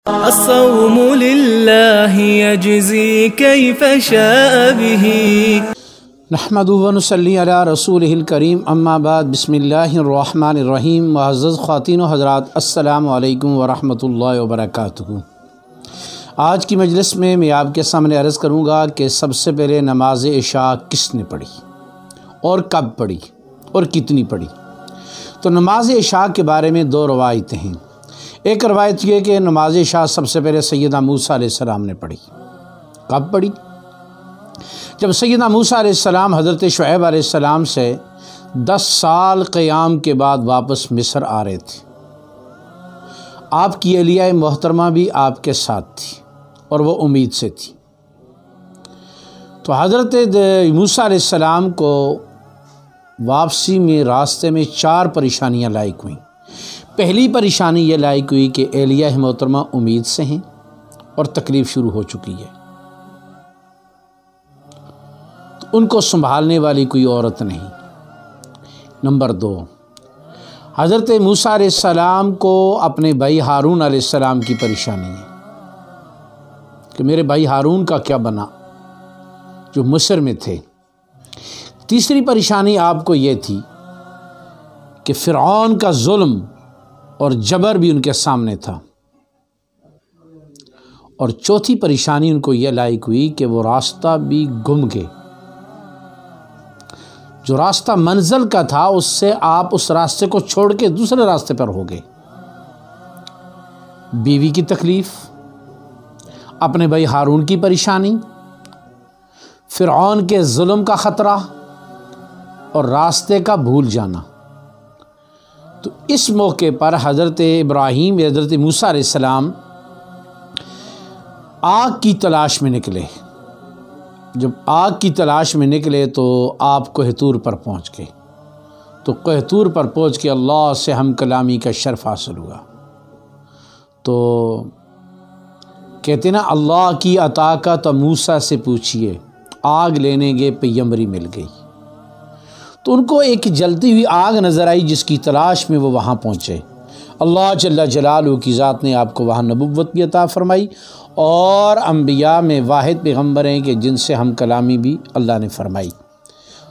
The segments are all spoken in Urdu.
الصوم لله يجزي كيف شاء به نحمد و نصلی علی رسولہ الکریم اما بعد بسم اللہ الرحمن الرحیم۔ معزز خواتین و حضرات، السلام علیکم ورحمۃ اللہ وبرکاتہ۔ آج کی مجلس میں آپ کے سامنے عرض کروں گا کہ سب سے پہلے نماز عشاء کس نے پڑھی اور کب پڑھی اور کتنی پڑھی۔ تو نماز عشاء کے بارے میں دو روایتیں ہیں۔ ایک روایت یہ کہ نماز عشاء سب سے پہلے سیدنا موسیٰ علیہ السلام نے پڑھی۔ کب پڑھی؟ جب سیدنا موسیٰ علیہ السلام حضرت شعیب علیہ السلام سے 10 سال قیام کے بعد واپس مصر آ رہے تھے۔ آپ کی اہلیہ محترمہ بھی آپ کے ساتھ تھی اور وہ امید سے تھی۔ تو حضرت موسیٰ علیہ السلام کو واپسی میں راستے میں 4 پریشانیاں لاحق ہوئیں۔ پہلی پریشانی یہ لاحق ہوئی کہ اہلیہ محترمہ امید سے ہیں اور تکلیف شروع ہو چکی ہے، تو ان کو سنبھالنے والی کوئی عورت نہیں۔ نمبر 2، حضرت موسیٰ علیہ السلام کو اپنے بھائی ہارون علیہ السلام کی پریشانی ہے کہ میرے بھائی ہارون کا کیا بنا جو مصر میں تھے۔ تیسری پریشانی آپ کو یہ تھی کہ فرعون کا ظلم اور جبر بھی ان کے سامنے تھا۔ اور چوتھی پریشانی ان کو یہ لاحق ہوئی کہ وہ راستہ بھی گم گئے۔ جو راستہ منزل کا تھا اس سے آپ اس راستے کو چھوڑ کے دوسرے راستے پر ہو گئے۔ بیوی کی تکلیف، اپنے بھائی ہارون کی پریشانی، فرعون کے ظلم کا خطرہ اور راستے کا بھول جانا۔ تو اس موقع پر حضرت ابراہیم حضرت موسیٰ علیہ السلام آگ کی تلاش میں نکلے۔ جب آگ کی تلاش میں نکلے تو آپ کوہ طور پر پہنچ گئے۔ تو کوہ طور پر پہنچ کے اللہ سے ہم کلامی کا شرف حاصل ہوا۔ تو کہتے نا اللہ کی عطا کا تو موسیٰ سے پوچھئے، آگ لینے گئے پیمبری مل گئی۔ تو ان کو ایک جلتی ہوئی آگ نظر آئی جس کی تلاش میں وہ وہاں پہنچے۔ اللہ جل جلالہ کی ذات نے آپ کو وہاں نبوت بھی عطا فرمائی، اور انبیاء میں واحد پیغمبر ہیں کہ جن سے ہم کلامی بھی اللہ نے فرمائی۔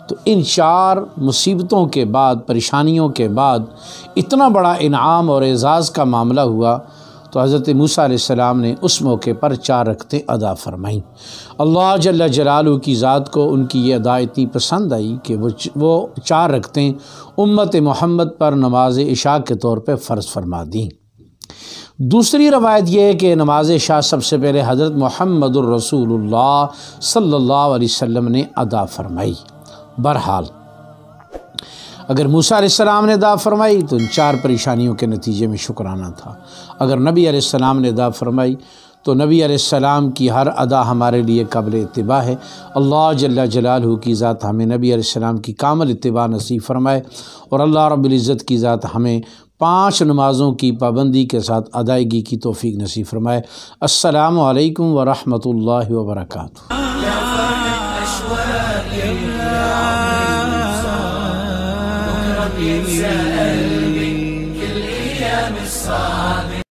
تو ان 4 مصیبتوں کے بعد، پریشانیوں کے بعد اتنا بڑا انعام اور اعزاز کا معاملہ ہوا، تو حضرت موسیٰ علیہ السلام نے اس موقع پر 4 رکعتیں ادا فرمائیں۔ اللہ جل جلالہ کی ذات کو ان کی یہ ادا اتنی پسند آئی کہ وہ 4 رکعتیں امت محمد پر نماز عشاء کے طور پہ فرض فرما دیں۔ دوسری روایت یہ ہے کہ نماز عشاء سب سے پہلے حضرت محمد الرسول اللہ صلی اللہ علیہ وسلم نے ادا فرمائی۔ بہرحال اگر موسیٰ علیہ السلام نے ادا فرمائی تو ان 4 پریشانیوں کے نتیجے میں شکرانہ تھا۔ اگر نبی علیہ السلام نے ادا فرمائی تو نبی علیہ السلام کی ہر ادا ہمارے لیے قابل اتباع ہے۔ اللہ جل جلالہ کی ذات ہمیں نبی علیہ السلام کی کامل اتباع نصیب فرمائے، اور اللہ رب العزت کی ذات ہمیں 5 نمازوں کی پابندی کے ساتھ ادائیگی کی توفیق نصیب فرمائے۔ السلام علیکم ورحمۃ اللہ وبرکاتہ۔